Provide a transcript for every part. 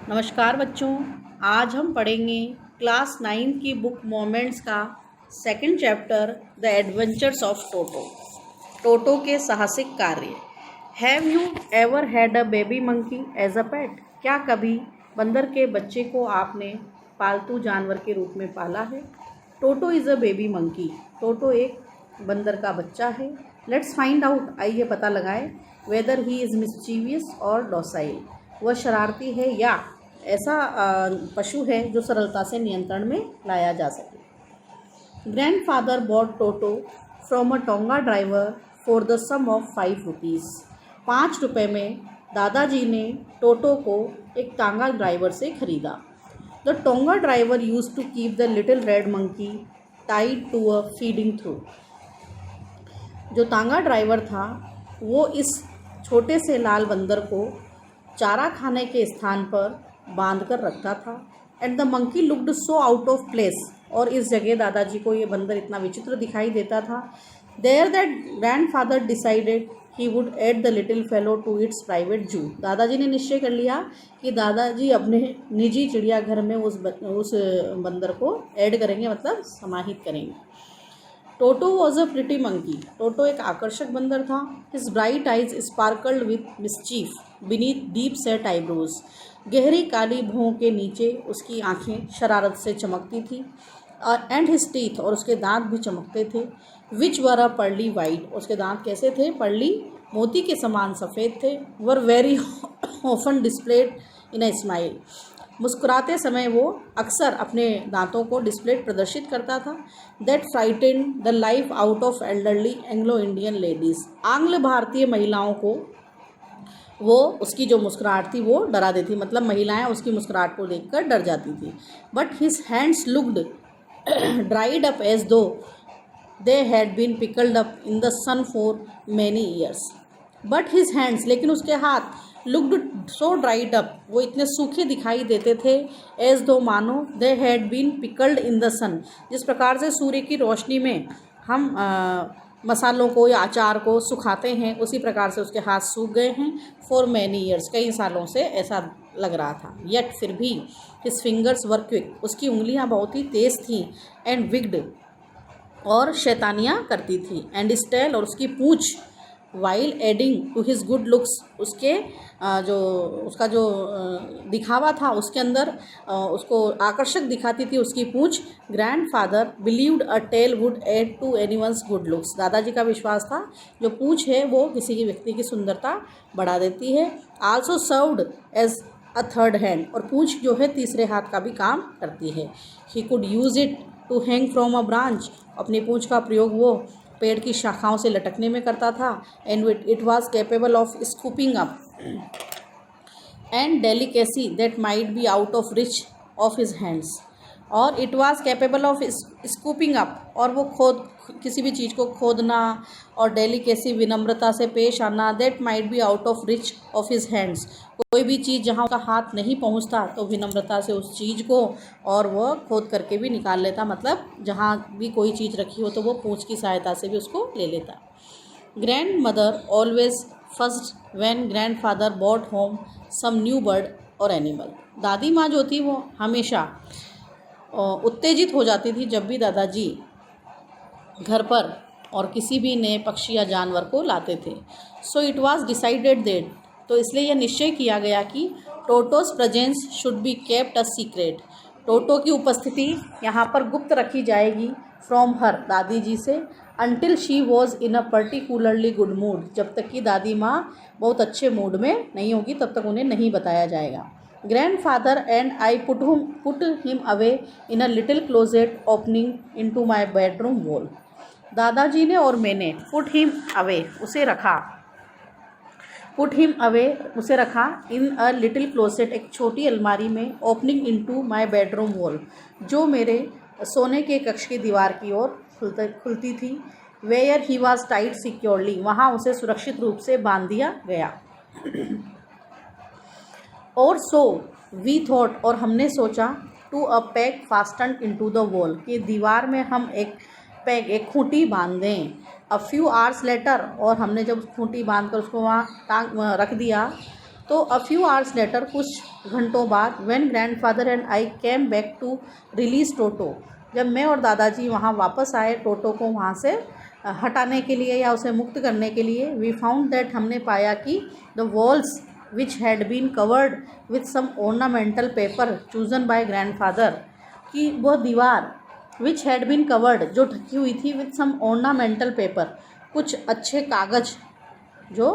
नमस्कार बच्चों, आज हम पढ़ेंगे क्लास 9 की बुक मोमेंट्स का second chapter the adventures of Toto. Toto के साहसिक कार्य। Have you ever had a baby monkey as a pet? क्या कभी बंदर के बच्चे को आपने पालतू जानवर के रूप में पाला है? टोटो is a baby monkey. Toto एक बंदर का बच्चा है। लेट्स फाइंड आउट, आइए पता लगाएं वेदर ही इज़ मिस्चीवियस और डॉसाइल। वह शरारती है या ऐसा पशु है जो सरलता से नियंत्रण में लाया जा सके। Grandfather bought Toto from a tonga driver for the sum of 5 rupees. 5 रुपये में दादाजी ने टोटो को एक टांगा ड्राइवर से खरीदा। The tonga driver use to keep the little red monkey tied to a feeding trough. जो टांगा ड्राइवर था वो इस छोटे से लाल बंदर को चारा खाने के स्थान पर बांध कर रखता था। And the monkey looked so out of place, और इस जगह दादाजी को ये बंदर इतना विचित्र दिखाई देता था। There that grandfather decided he would add the little fellow to its private zoo. दादाजी ने निश्चय कर लिया कि दादाजी अपने निजी चिड़ियाघर में उस बंदर को ऐड करेंगे, मतलब समाहित करेंगे। Toto was a pretty monkey. Toto एक आकर्षक बंदर था। His bright eyes sparkled with mischief beneath deep set eyebrows. गहरी काली भौं के नीचे उसकी आंखें शरारत से चमकती थी। एंड हिज टीथ, और उसके दांत भी चमकते थे। विच वर अ पर्ली वाइट, उसके दांत कैसे थे? पर्ली, मोती के समान सफ़ेद थे। Were very often displayed in a smile, मुस्कुराते समय वो अक्सर अपने दांतों को डिस्प्ले प्रदर्शित करता था। That frightened the life out of elderly Anglo Indian ladies. आंग्ल भारतीय महिलाओं को वो उसकी जो मुस्कुराहट थी वो डरा देती, मतलब महिलाएं उसकी मुस्कुराहट को देखकर डर जाती थी। But his hands looked dried up as though they had been pickled up in the sun for many years. But his hands, लेकिन उसके हाथ लुक्ड सो ड्राइड अप, वो इतने सूखे दिखाई देते थे। एज दो, मानो, they had been pickled in the sun, जिस प्रकार से सूर्य की रोशनी में हम मसालों को या अचार को सुखाते हैं, उसी प्रकार से उसके हाथ सूख गए हैं। फॉर मैनी ईयर्स, कई सालों से ऐसा लग रहा था। येट, फिर भी, हिज फिंगर्स वर क्विक, उसकी उंगलियां बहुत ही तेज़ थीं। एंड विग्ड, और शैतानियाँ करती थी। एंड स्टेल, और उसकी पूँछ, while adding to his good looks, उसके उसका जो दिखावा था उसके अंदर उसको आकर्षक दिखाती थी उसकी पूँछ। Grandfather believed a tail would add to anyone's good looks. दादाजी का विश्वास था जो पूँछ है वो किसी की व्यक्ति की सुंदरता बढ़ा देती है। Also served as a third hand, और पूँछ जो है तीसरे हाथ का भी काम करती है। He could use it to hang from a branch, अपनी पूँछ का प्रयोग वो पेड़ की शाखाओं से लटकने में करता था। And it was capable of scooping up and delicacy that might be out of reach of his hands. और it was capable of scooping up, और वो किसी भी चीज़ को खोदना, और डेलिकेसी, विनम्रता से पेश आना, that might be out of reach of his hands, कोई भी चीज़ जहाँ उसका हाथ नहीं पहुँचता तो विनम्रता से उस चीज़ को और वह खोद करके भी निकाल लेता, मतलब जहाँ भी कोई चीज़ रखी हो तो वो पूँछ की सहायता से भी उसको ले लेता। Grandmother always first when grandfather bought home some new bird or animal. दादी माँ जो थी वो हमेशा उत्तेजित हो जाती थी जब भी दादाजी घर पर और किसी भी नए पक्षी या जानवर को लाते थे। So it was decided that, तो इसलिए यह निश्चय किया गया कि Toto's presence should be kept a secret. Toto की उपस्थिति यहाँ पर गुप्त रखी जाएगी फ्रॉम हर, दादी जी से, until she was in a particularly good mood, जब तक कि दादी माँ बहुत अच्छे मूड में नहीं होगी तब तक उन्हें नहीं बताया जाएगा। Grandfather and I put him away in a little closet opening into my bedroom wall. दादाजी ने और मैंने पुट हिम अवे, उसे रखा इन अ लिटिल क्लोसेट, एक छोटी अलमारी में, opening into my bedroom wall, जो मेरे सोने के कक्ष की दीवार की ओर खुलती थी। Where he was tied securely, वहाँ उसे सुरक्षित रूप से बांध दिया गया। और सो वी थॉट, और हमने सोचा, to a peg fasten into the wall, कि दीवार में हम एक खूंटी बांध दें। अ फ्यू आवर्स लेटर, और हमने जब खूंटी बांध कर उसको वहाँ रख दिया, तो अ फ्यू आवर्स लेटर, कुछ घंटों बाद, when grandfather and I came back to release Toto, जब मैं और दादाजी वहाँ वापस आए टोटो को वहाँ से हटाने के लिए या उसे मुक्त करने के लिए, वी फाउंड दैट, हमने पाया कि the walls which had been covered with some ornamental paper chosen by grandfather, कि वह दीवार विच हैड बीन कवर्ड, जो ढकी हुई थी, विथ सम ornamental पेपर, कुछ अच्छे कागज़ जो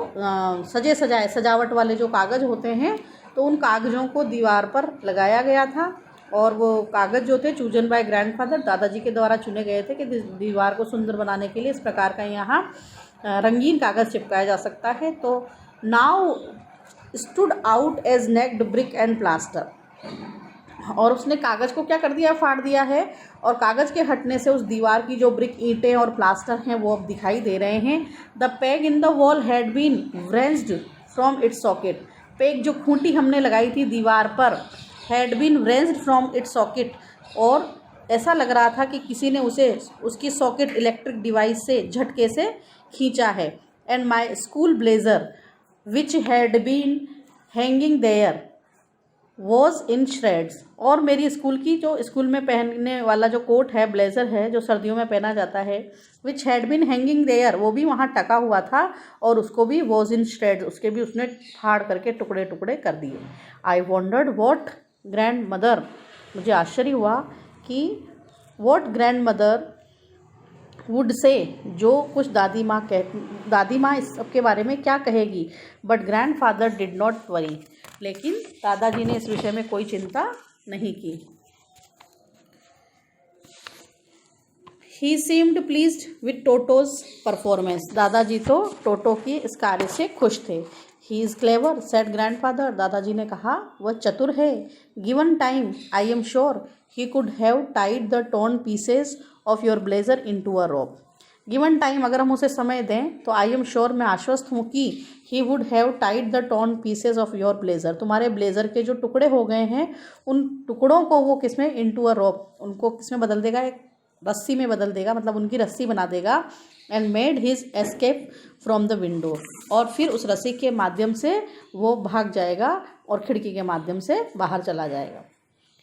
सजे सजाए सजावट वाले जो कागज़ होते हैं, तो उन कागज़ों को दीवार पर लगाया गया था। और वो कागज़ जो थे चूजन बाय ग्रैंडफादर, दादाजी के द्वारा चुने गए थे कि दीवार को सुंदर बनाने के लिए इस प्रकार का यहाँ रंगीन कागज़ चिपकाया जा सकता है। तो now stood out as naked brick and plaster, और उसने कागज़ को क्या कर दिया, फाड़ दिया है, और कागज़ के हटने से उस दीवार की जो ब्रिक, ईंटें और प्लास्टर हैं वो अब दिखाई दे रहे हैं। The peg in the wall had been wrenched from its socket, peg जो खूंटी हमने लगाई थी दीवार पर, had been wrenched from its socket, और ऐसा लग रहा था कि किसी ने उसे उसकी सॉकेट इलेक्ट्रिक डिवाइस से झटके से खींचा है। And my school blazer which had been hanging there was in shreds, और मेरी स्कूल की जो स्कूल में पहनने वाला जो कोट है, ब्लेज़र है, जो सर्दियों में पहना जाता है, which had been hanging there, वो भी वहाँ टका हुआ था, और उसको भी वॉज इन श्रेड्स, उसके भी उसने फाड़ करके टुकड़े टुकड़े कर दिए। आई वॉन्डर्ड वॉट ग्रैंड मदर, मुझे आश्चर्य हुआ कि what grand mother would say, जो कुछ दादी माँ इस सब के बारे में क्या कहेगी। But grandfather did not worry, लेकिन दादाजी ने इस विषय में कोई चिंता नहीं की। He seemed pleased with Toto's performance, दादाजी तो टोटो की इस कार्य से खुश थे। He is clever said grandfather, दादाजी ने कहा वह चतुर है। Given time I am sure he could have tied the torn pieces of your blazer into a rope, given time, अगर हम उसे समय दें तो आई एम श्योर, मैं आश्वस्त हूँ कि he would have tied the torn pieces of your blazer, तुम्हारे ब्लेजर के जो टुकड़े हो गए हैं उन टुकड़ों को वो किसमें, इनटू अ रोप, उनको किसमें बदल देगा, एक रस्सी में बदल देगा, मतलब उनकी रस्सी बना देगा। And made his escape from the window, और फिर उस रस्सी के माध्यम से वो भाग जाएगा और खिड़की के माध्यम से बाहर चला जाएगा।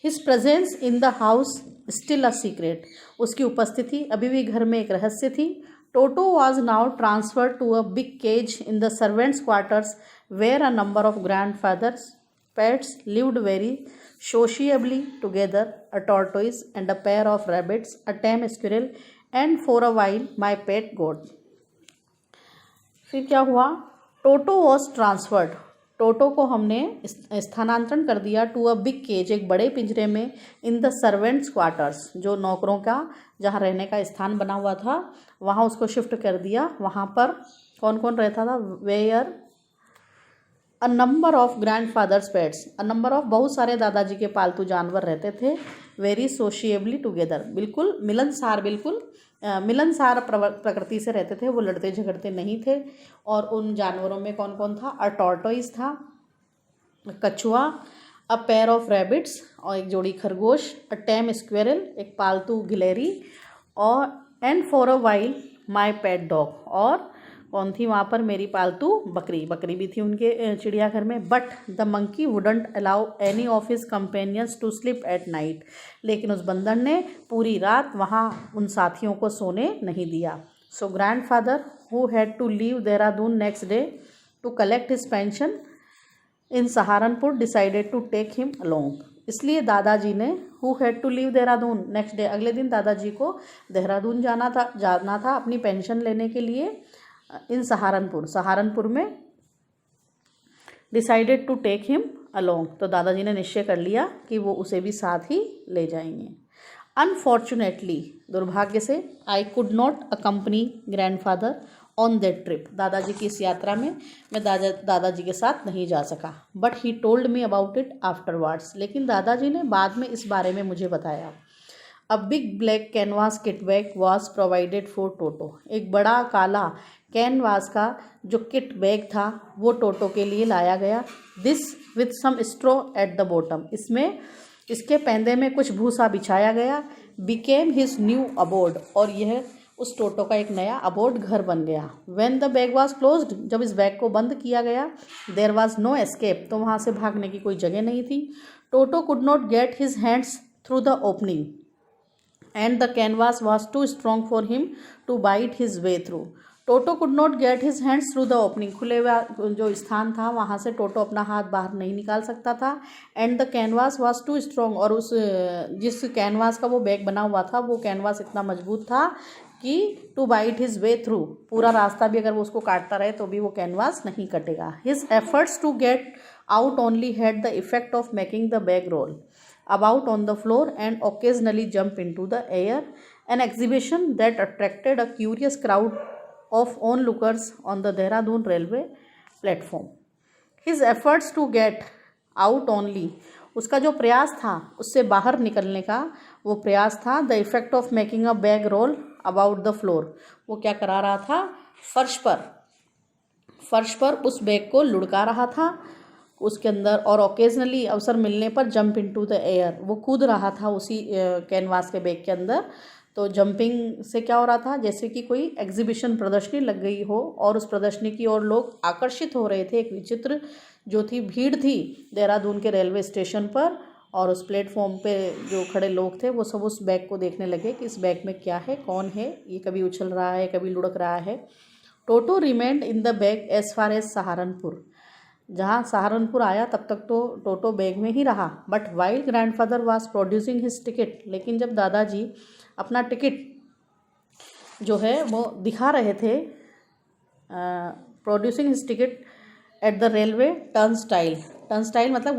His presence in the house still a secret, उसकी उपस्थिति अभी भी घर में एक रहस्य थी। Toto was now transferred to a big cage in the servants quarters where a number of grandfather's pets lived very sociably together, a tortoise and a pair of rabbits, a tame squirrel, and for a while my pet goat. फिर क्या हुआ, Toto was transferred, टोटो को हमने स्थानांतरण कर दिया to a big cage, एक बड़े पिंजरे में, इन द सर्वेंट्स क्वार्टर्स, जो नौकरों का जहाँ रहने का स्थान बना हुआ था वहाँ उसको शिफ्ट कर दिया। वहाँ पर कौन कौन रहता था, where a number of grandfather's pets, a number of, बहुत सारे दादाजी के पालतू जानवर रहते थे। वेरी सोशिएबली टुगेदर, बिल्कुल मिलनसार, बिल्कुल मिलनसार प्रकृति से रहते थे, वो लड़ते झगड़ते नहीं थे। और उन जानवरों में कौन कौन था, अ टॉर्टोइस था, कछुआ, अ पेयर ऑफ रैबिट्स, और एक जोड़ी खरगोश, अ टेम स्क्वेरल, एक पालतू गिलहरी, और and for a while my pet dog, और कौन थी वहाँ पर, मेरी पालतू बकरी, बकरी भी थी उनके चिड़ियाघर में। But the monkey wouldn't allow any of his companions to sleep at night, लेकिन उस बंदर ने पूरी रात वहाँ उन साथियों को सोने नहीं दिया। So grandfather who had to leave Dehradun next day to collect his pension in Saharanpur decided to take him along, इसलिए दादाजी ने who had to leave Dehradun next day, अगले दिन दादाजी को देहरादून जाना था अपनी पेंशन लेने के लिए। इन सहारनपुर में decided to take him along, तो दादाजी ने निश्चय कर लिया कि वो उसे भी साथ ही ले जाएंगे। अनफॉर्चुनेटली, दुर्भाग्य से, I could not accompany grandfather on that trip, दादाजी की इस यात्रा में मैं दादाजी के साथ नहीं जा सका। But he told me about it afterwards, लेकिन दादाजी ने बाद में इस बारे में मुझे बताया। A big black canvas kit bag was provided for Toto, एक बड़ा काला कैनवास का जो किट बैग था वो टोटो के लिए लाया गया। This with some straw at the bottom, इसमें इसके पैंदे में कुछ भूसा बिछाया गया। बिकेम हिज न्यू अबोर्ड, और यह उस टोटो का एक नया अबोर्ड घर बन गया। When the bag was closed, जब इस बैग को बंद किया गया, देयर वॉज नो एस्केप, तो वहाँ से भागने की कोई जगह नहीं थी। Toto could not get his hands through the opening and the canvas was too strong for him to bite his way through. Toto could not get his hands through the opening, खुले हुआ जो स्थान था वहाँ से टोटो अपना हाथ बाहर नहीं निकाल सकता था। And the canvas was too strong, और उस जिस कैनवास का वो बैग बना हुआ था वो कैनवास इतना मजबूत था कि to bite his way through, पूरा रास्ता भी अगर वो उसको काटता रहे तो भी वो कैनवास नहीं कटेगा। His efforts to get out only had the effect of making the bag roll about on the floor and occasionally jump into the air, an exhibition that attracted a curious crowd of onlookers on the Dehradun railway platform. His efforts to get out only, उसका जो प्रयास था उससे बाहर निकलने का वो प्रयास था। The effect of making a bag roll about the floor, वो क्या करा रहा था, फर्श पर उस बैग को लुढ़का रहा था उसके अंदर, और ओकेजनली अवसर मिलने पर जंप इनटू द एयर, वो कूद रहा था उसी कैनवास के बैग के अंदर। तो जंपिंग से क्या हो रहा था, जैसे कि कोई एग्जीबिशन प्रदर्शनी लग गई हो और उस प्रदर्शनी की ओर लोग आकर्षित हो रहे थे। एक विचित्र जो थी भीड़ थी देहरादून के रेलवे स्टेशन पर, और उस प्लेटफॉर्म पे जो खड़े लोग थे वो सब उस बैग को देखने लगे कि इस बैग में क्या है, कौन है, ये कभी उछल रहा है, कभी लुढ़क रहा है। Toto remained in the bag as far as Saharanpur, जहाँ सहारनपुर आया तब तक तो टोटो बैग में ही रहा। But while grandfather was producing his ticket, लेकिन जब दादाजी अपना टिकट जो है वो दिखा रहे थे, producing his ticket at the railway turnstile मतलब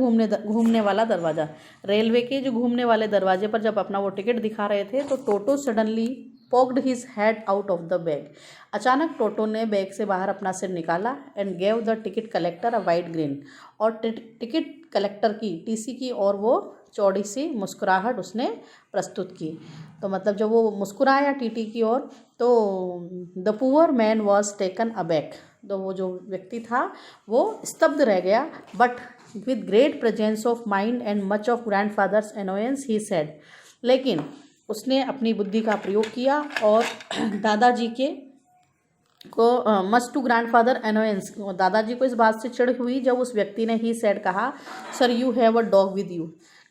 घूमने वाला दरवाज़ा, रेलवे के जो घूमने वाले दरवाजे पर जब अपना वो टिकट दिखा रहे थे तो Toto suddenly poked his head out of the bag, अचानक टोटो ने बैग से बाहर अपना सिर निकाला and gave the ticket collector a wide grin, और टिकट कलेक्टर की टीसी की और वो चौड़ी सी मुस्कुराहट उसने प्रस्तुत की। तो मतलब जब वो मुस्कुराया टीटी की ओर तो the poor man was taken aback, तो वो जो व्यक्ति था वो स्तब्ध रह गया। But with great presence of mind and much of grandfathers annoyance he said, लेकिन उसने अपनी बुद्धि का प्रयोग किया और दादाजी के को मच टू ग्रैंडफादर एनोयंस, दादाजी को इस बात से चिढ़ हुई जब उस व्यक्ति ने ही सेड कहा, sir you have a dog with you,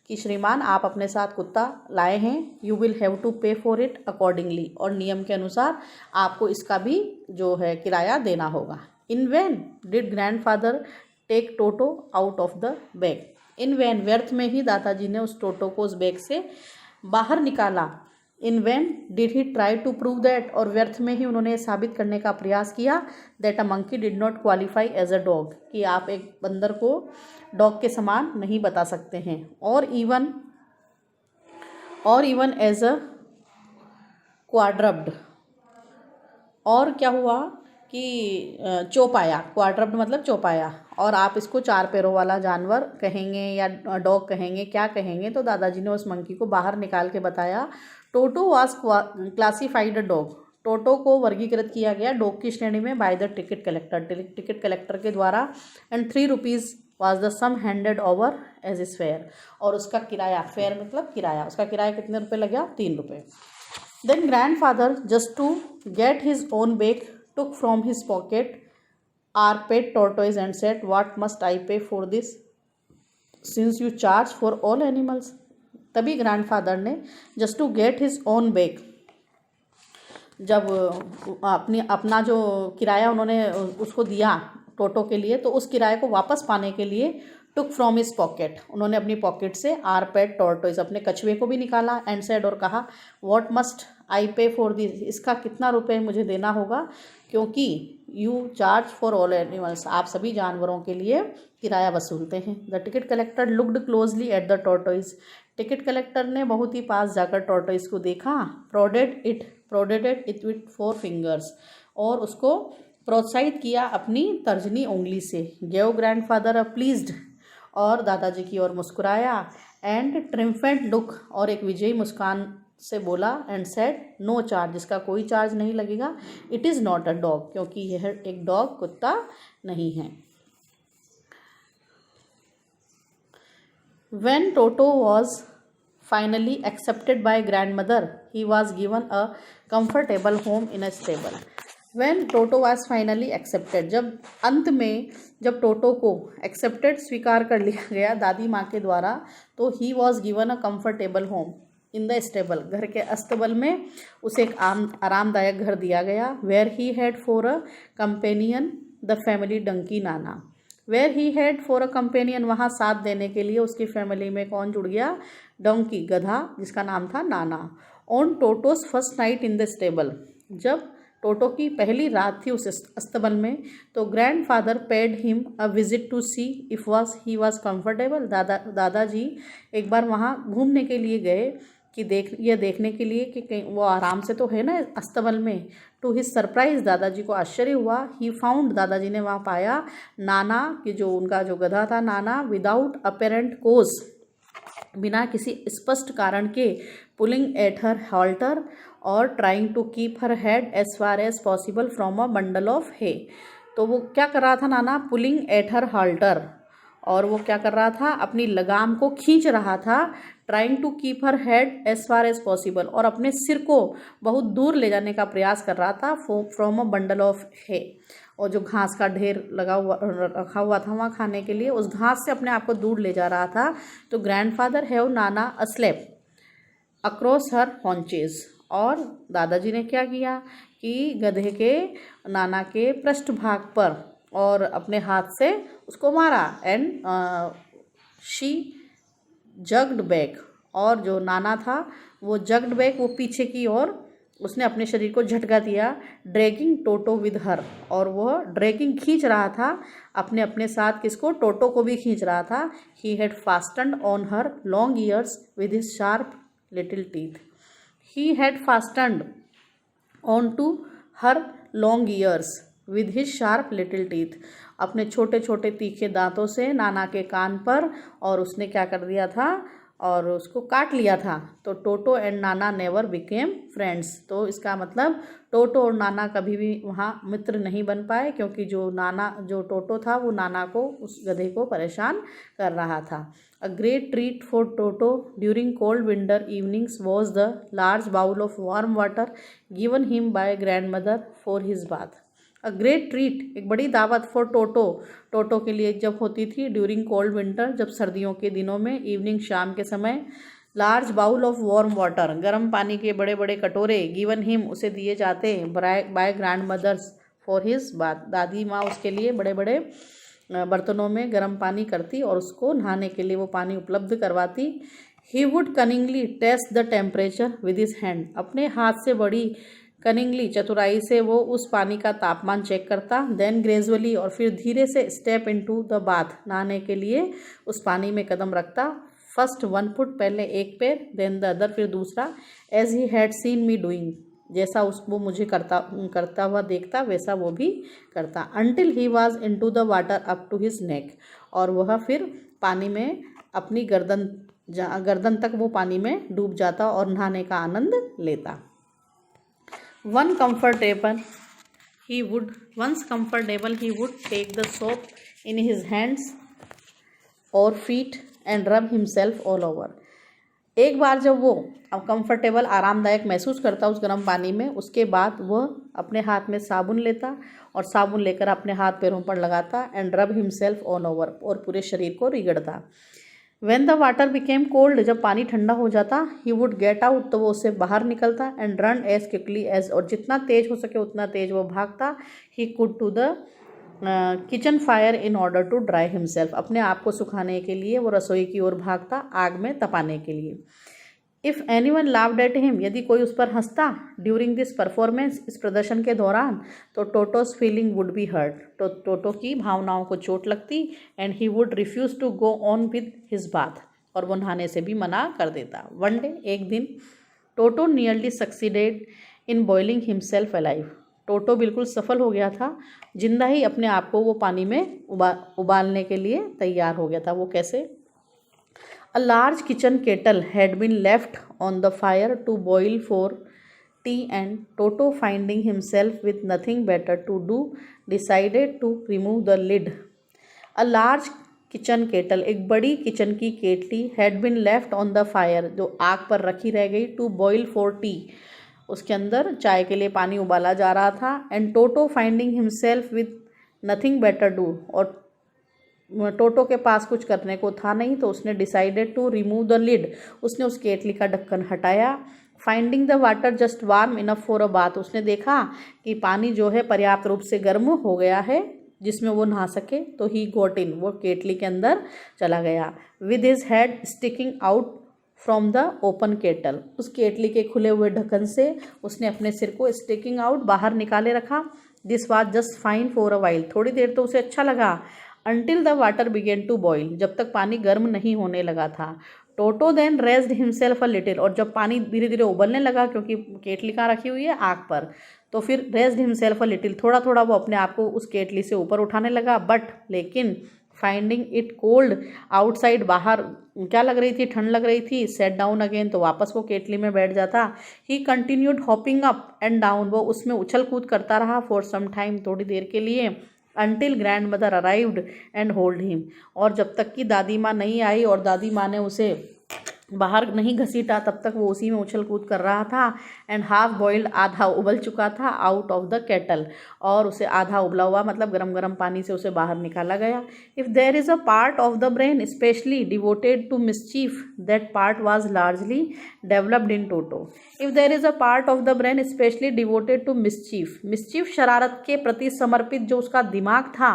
कि श्रीमान आप अपने साथ कुत्ता लाए हैं, यू विल हैव टू पे फॉर इट अकॉर्डिंगली, और नियम के अनुसार आपको इसका भी जो है किराया देना होगा। In vain did grandfather take Toto out of the bag, in vain व्यर्थ में ही दादाजी ने उस टोटो को उस बैग से बाहर निकाला। In vain did he try to prove that, और व्यर्थ में ही उन्होंने साबित करने का प्रयास किया that a monkey did not qualify as a dog, कि आप एक बंदर को डॉग के समान नहीं बता सकते हैं, और इवन एज अ क्वाड्रप्ड, और क्या हुआ कि चौपाया, क्वाड्रप्ड मतलब चौपाया, और आप इसको चार पैरों वाला जानवर कहेंगे या डॉग कहेंगे, क्या कहेंगे। तो दादाजी ने उस मंकी को बाहर निकाल के बताया, Toto was classified a dog, Toto को वर्गीकृत किया गया डॉग की श्रेणी में बाय द टिकट कलेक्टर के द्वारा, and 3 rupees was the sum handed over as his fare, और उसका किराया, फेयर मतलब किराया, उसका किराया कितने रुपये लगा, 3 रुपये। Then grandfather just to get his own back took from his pocket our pet tortoise and said, what must I pay for this since you charge for all animals। तभी ग्रैंडफादर ने just to get his own back, जब अपना जो किराया उन्होंने उसको दिया टोटो के लिए, तो उस किराए को वापस पाने के लिए टुक फ्रॉम हिज पॉकेट, उन्होंने अपनी पॉकेट से आर पेट टॉर्टोइज अपने कछुए को भी निकाला, एंड सेड और कहा, व्हाट मस्ट आई पे फॉर दिस, इसका कितना रुपए मुझे देना होगा, क्योंकि you charge for all animals, आप सभी जानवरों के लिए किराया वसूलते हैं। The ticket collector looked closely at the tortoise, ticket collector ने बहुत ही पास जाकर टॉर्टोइज को देखा, प्रोडेड इट विथ 4 फिंगर्स, और उसको प्रोत्साहित किया अपनी तर्जनी उंगली से। गेव ग्रैंडफादर अ प्लीज्ड, और दादाजी की ओर मुस्कुराया, एंड ट्रिम्फेंट लुक, और एक विजयी मुस्कान से बोला, एंड सेड नो चार्ज, इसका कोई चार्ज नहीं लगेगा, it is not a dog, क्योंकि यह एक डॉग कुत्ता नहीं है। When Toto was finally accepted by grandmother, he was given a comfortable home in a stable. When Toto was finally accepted, जब अंत में जब टोटो को accepted स्वीकार कर लिया गया दादी माँ के द्वारा, तो he was given a comfortable home in the stable, घर के अस्तबल में उसे एक आरामदायक घर दिया गया. Where he had for a companion the family donkey Nana. Where he had for a companion, वहाँ साथ देने के लिए उसकी फैमिली में कौन जुड़ गया? डोंकी, गधा, जिसका नाम था Nana. On Toto's first night in the stable, जब टोटो की पहली रात थी उस अस्तबल में, तो grandfather paid him a visit to see if he was comfortable. दादाजी एक बार वहाँ घूमने के लिए गए कि यह देखने के लिए कि कहीं वो आराम से तो है ना अस्तबल में. टू हिज सरप्राइज, दादाजी को आश्चर्य हुआ. ही फाउंड, दादाजी ने वहाँ पाया नाना कि जो उनका जो गधा था नाना, विदाउट अपेरेंट कोज, बिना किसी स्पष्ट कारण के, पुलिंग एट हर हॉल्टर और trying to keep her head as far as possible from a bundle of hay. तो वो क्या कर रहा था नाना? पुलिंग एट हर हॉल्टर, और वो क्या कर रहा था? अपनी लगाम को खींच रहा था. Trying to keep her head as far as possible, और अपने सिर को बहुत दूर ले जाने का प्रयास कर रहा था फ्रॉम अ बंडल ऑफ हे, और जो घास का ढेर रखा हुआ था वहाँ खाने के लिए, उस घास से अपने आप को दूर ले जा रहा था. तो grandfather have Nana अस्लेप across her haunches, और दादाजी ने क्या किया कि गधे के नाना के पृष्ठभाग पर और अपने हाथ से उसको मारा. एंड शी जग्ड बैक, और जो नाना था वो जग्ड बैक, वो पीछे की ओर उसने अपने शरीर को झटका दिया. ड्रैगिंग टोटो विद हर, और वह ड्रैगिंग खींच रहा था अपने साथ. किसको? टोटो को भी खींच रहा था. He had fastened on her long ears with his sharp little teeth. He had fastened on to her long ears with his sharp little teeth, अपने छोटे छोटे तीखे दांतों से नाना के कान पर, और उसने क्या कर दिया था? और उसको काट लिया था. तो टोटो and Nana never became friends. तो इसका मतलब टोटो और नाना कभी भी वहाँ मित्र नहीं बन पाए, क्योंकि जो टोटो था वो नाना को, उस गधे को परेशान कर रहा था. A great treat for Toto during cold winter evenings was the large bowl of warm water given him by grandmother for his bath. A great treat, एक बड़ी दावत फॉर टोटो के लिए जब होती थी ड्यूरिंग कोल्ड विंटर, जब सर्दियों के दिनों में, इवनिंग, शाम के समय. Large bowl of warm water, गर्म पानी के बड़े बड़े कटोरे, गिवन हिम, उसे दिए जाते, by grandmother's for his bath, दादी माँ उसके लिए बड़े बड़े बर्तनों में गर्म पानी करती और उसको नहाने के लिए वो पानी उपलब्ध करवाती. He would cunningly test the temperature with his hand, अपने हाथ से बड़ी कनिंगली, चतुराई से वो उस पानी का तापमान चेक करता. देन ग्रेजुअली, और फिर धीरे से, स्टेप इनटू द बाथ, नहाने के लिए उस पानी में कदम रखता. फर्स्ट 1 फुट, पहले एक पैर, देन द अदर, फिर दूसरा. As he had seen me doing, जैसा वो मुझे करता हुआ देखता वैसा वो भी करता. Until he was into the water up to his neck, और वह फिर पानी में अपनी गर्दन तक वो पानी में डूब जाता और नहाने का आनंद लेता. Once comfortable, he would take the soap in his hands or feet and rub himself all over. एक बार जब वो अब कंफर्टेबल, आरामदायक महसूस करता उस गर्म पानी में, उसके बाद वह अपने हाथ में साबुन लेता और साबुन लेकर अपने हाथ पैरों पर लगाता. एंड रब हिमसेल्फ ऑल ओवर, और पूरे शरीर को रगड़ता. When the water became cold, जब पानी ठंडा हो जाता, he would get out, तो वो उससे बाहर निकलता. And run as quickly as, और जितना तेज हो सके उतना तेज वो भागता. He could to the kitchen fire in order to dry himself, अपने आप को सुखाने के लिए वो रसोई की ओर भागता, आग में तपाने के लिए. If anyone laughed at him, यदि कोई उस पर हंसता, ड्यूरिंग दिस परफॉर्मेंस, इस प्रदर्शन के दौरान, तो Toto's feeling would be hurt, तो टोटो की भावनाओं को चोट लगती. And he would refuse to go on with his bath, और वो नहाने से भी मना कर देता. वन डे, एक दिन, Toto nearly succeeded in boiling himself alive, Toto बिल्कुल सफल हो गया था, जिंदा ही अपने आप को वो पानी में उबालने के लिए तैयार हो गया था. वो कैसे? A large kitchen kettle had been left on the fire to boil for tea, and Toto, finding himself with nothing better to do, decided to remove the lid. A large kitchen kettle, एक बड़ी kitchen की केटली, had been left on the fire, जो आग पर रखी रह गई, टू बॉयल फॉर टी, उसके अंदर चाय के लिए पानी उबाला जा रहा था। And Toto finding himself with nothing better do, और टोटो के पास कुछ करने को था नहीं तो उसने decided to remove the lid, उसने उस केटली का ढक्कन हटाया। Finding the water just warm enough for a bath, उसने देखा कि पानी जो है पर्याप्त रूप से गर्म हो गया है जिसमें वो नहा सके, तो ही गोट इन, वो केटली के अंदर चला गया। With his head sticking out from the open kettle, उस केटली के खुले हुए ढक्कन से उसने अपने सिर को स्टिकिंग आउट बाहर निकाले रखा। This was just fine for a while, थोड़ी देर तो उसे अच्छा लगा। Until the water began to boil, जब तक पानी गर्म नहीं होने लगा था। Toto then raised himself a little, और जब पानी धीरे धीरे उबलने लगा क्योंकि केटली कहाँ रखी हुई है, आग पर, तो फिर रेज्ड हिमसेल्फ अ लिटिल, थोड़ा थोड़ा वो अपने आप को उस केटली से ऊपर उठाने लगा। बट लेकिन फाइंडिंग इट कोल्ड आउटसाइड, बाहर क्या लग रही थी, ठंड लग रही थी, सेट डाउन अगेन, तो वापस वो केटली में बैठ जाता। ही continued hopping up and down, वो उसमें उछल कूद करता रहा फॉर सम टाइम, थोड़ी देर के लिए। Until grand mother arrived and hold him, और जब तक कि दादी माँ नहीं आई और दादी माँ ने उसे बाहर नहीं घसीटा तब तक वो उसी में उछल कूद कर रहा था। एंड हाफ बॉइल्ड, आधा उबल चुका था, आउट ऑफ द केटल, और उसे आधा उबला हुआ मतलब गरम गरम पानी से उसे बाहर निकाला गया। If there is a part of the brain specially devoted to mischief, that part was largely developed in Toto. If there is a part of the brain specially devoted to mischief, mischief शरारत के प्रति समर्पित जो उसका दिमाग था,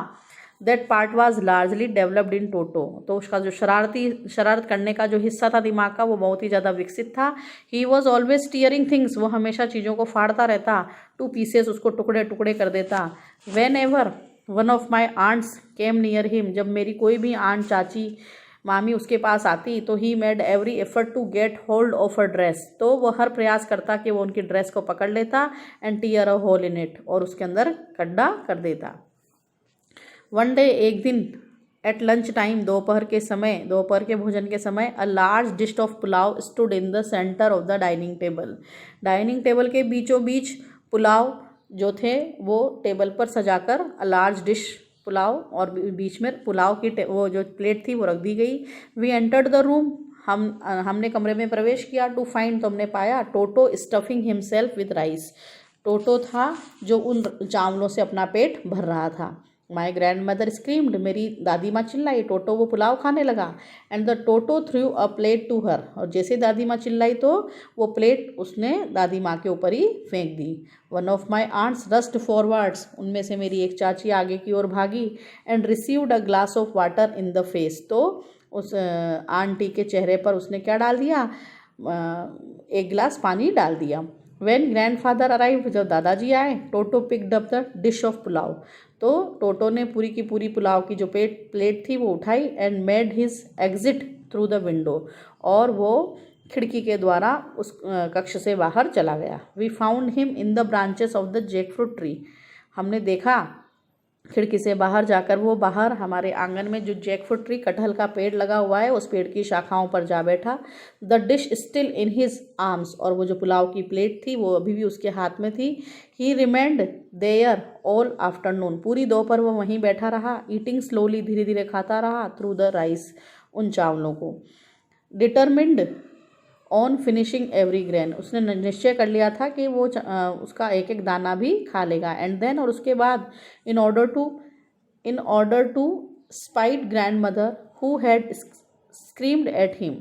that part was largely developed in Toto, तो उसका जो शरारत करने का जो हिस्सा था दिमाग का वो बहुत ही ज़्यादा विकसित था। He was always tearing things, वो हमेशा चीज़ों को फाड़ता रहता, टू पीसेस, उसको टुकड़े टुकड़े कर देता। Whenever one of my aunts came near him, जब मेरी कोई भी आंट, चाची, मामी उसके पास आती तो he made every effort to get hold of a dress, तो वो हर प्रयास करता कि वो उनकी ड्रेस को पकड़ लेता, and tear a hole in it, और उसके अंदर गड्ढा कर देता। वन डे, एक दिन, एट लंच टाइम, दोपहर के भोजन के समय, a large dish of pulao stood in the centre of the dining table, dining table के बीचों बीच पुलाव जो थे वो टेबल पर सजाकर, अ लार्ज डिश पुलाव, और बीच में पुलाव की वो जो प्लेट थी वो रख दी गई। वी एंटर्ड द रूम, हमने कमरे में प्रवेश किया। टू फाइंड, तो हमने पाया, टोटो स्टफिंग हिमसेल्फ विद राइस, टोटो था जो उन चावलों से अपना पेट भर रहा था। माई ग्रैंड मदर स्क्रीम्ड, मेरी दादी माँ चिल्लाई, टोटो वो पुलाव खाने लगा। And the Toto threw a plate to her, और जैसे दादी माँ चिल्लाई तो वो प्लेट उसने दादी माँ के ऊपर ही फेंक दी। One of my aunts rushed forwards, उनमें से मेरी एक चाची आगे की ओर भागी। And received a glass of water in the face, तो उस आंटी के चेहरे पर उसने क्या डाल दिया, एक गिलास पानी डाल दिया। वेन ग्रैंड फादर अराइव, जब दादाजी आए, Toto picked up the dish of pulao, तो टोटो ने पूरी की पूरी पुलाव की जो प्लेट थी वो उठाई। And made his exit through the window, और वो खिड़की के द्वारा उस कक्ष से बाहर चला गया। We found him in the branches of the jackfruit tree, हमने देखा खिड़की से बाहर जाकर वो बाहर हमारे आंगन में जो जैकफ्रूट ट्री, कटहल का पेड़ लगा हुआ है, उस पेड़ की शाखाओं पर जा बैठा। The dish still in his arms, और वो जो पुलाव की प्लेट थी वो अभी भी उसके हाथ में थी। He remained there all afternoon, पूरी दोपहर वो वहीं बैठा रहा। ईटिंग स्लोली, धीरे धीरे खाता रहा, थ्रू द राइस, उन चावलों को। Determined on finishing every grain, उसने निश्चय कर लिया था कि वो उसका एक एक दाना भी खा लेगा। एंड देन, और उसके बाद, in order to spite grandmother who had screamed at him,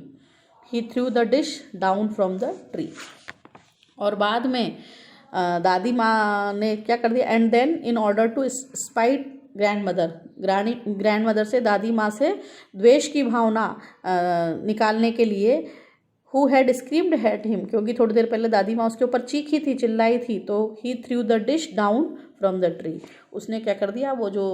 he threw the dish down from the tree, और बाद में दादी माँ ने क्या कर दिया। And then, in order to spite grandmother से, दादी माँ से द्वेष की भावना निकालने के लिए, who had screamed at him, क्योंकि थोड़ी देर पहले दादी माँ उसके ऊपर चीखी थी, चिल्लाई थी, तो he threw the dish down from the tree, उसने क्या कर दिया, वो जो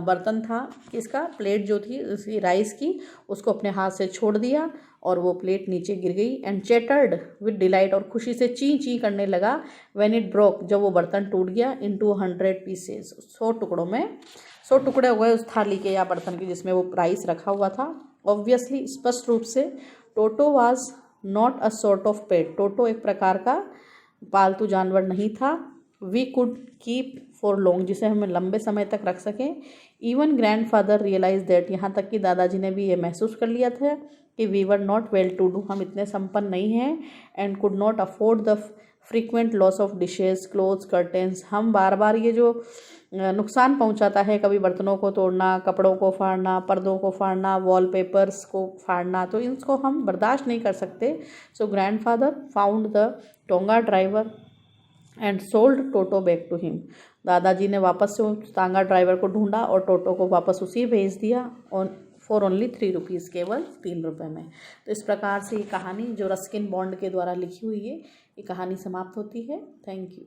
बर्तन था किसका, प्लेट जो थी उसकी राइस की, उसको अपने हाथ से छोड़ दिया और वो प्लेट नीचे गिर गई। एंड चैटर्ड विद डिलाइट, और खुशी से ची ची करने लगा। व्हेन इट ब्रोक, जब वो बर्तन टूट गया, इनटू 100 पीसेस, 100 टुकड़ों में 100 टुकड़े हो गए उस थाली के या बर्तन के जिसमें वो राइस रखा हुआ था। ऑब्वियसली, स्पष्ट रूप से, Toto was not a sort of pet, Toto एक प्रकार का पालतू जानवर नहीं था। We could keep for long, जिसे हमें लंबे समय तक रख सकें। इवन ग्रैंडफादर रियलाइज दैट, यहाँ तक कि दादाजी ने भी ये महसूस कर लिया था कि we were not well to do, हम इतने संपन्न नहीं हैं, and could not afford the frequent loss of dishes, clothes, curtains, हम बार बार ये जो नुकसान पहुंचाता है, कभी बर्तनों को तोड़ना, कपड़ों को फाड़ना, पर्दों को फाड़ना, वॉलपेपर्स को फाड़ना, तो इनको हम बर्दाश्त नहीं कर सकते. So grandfather found the tonga driver and sold Toto back to him. दादाजी ने वापस से उस तांगा ड्राइवर को ढूंढा और टोटो को वापस उसी भेज दिया फॉर ओनली 3 रुपीज़, केवल 3 रुपये में. तो इस प्रकार से ये कहानी जो रस्किन बॉन्ड के द्वारा लिखी हुई है, ये कहानी समाप्त होती है. Thank you.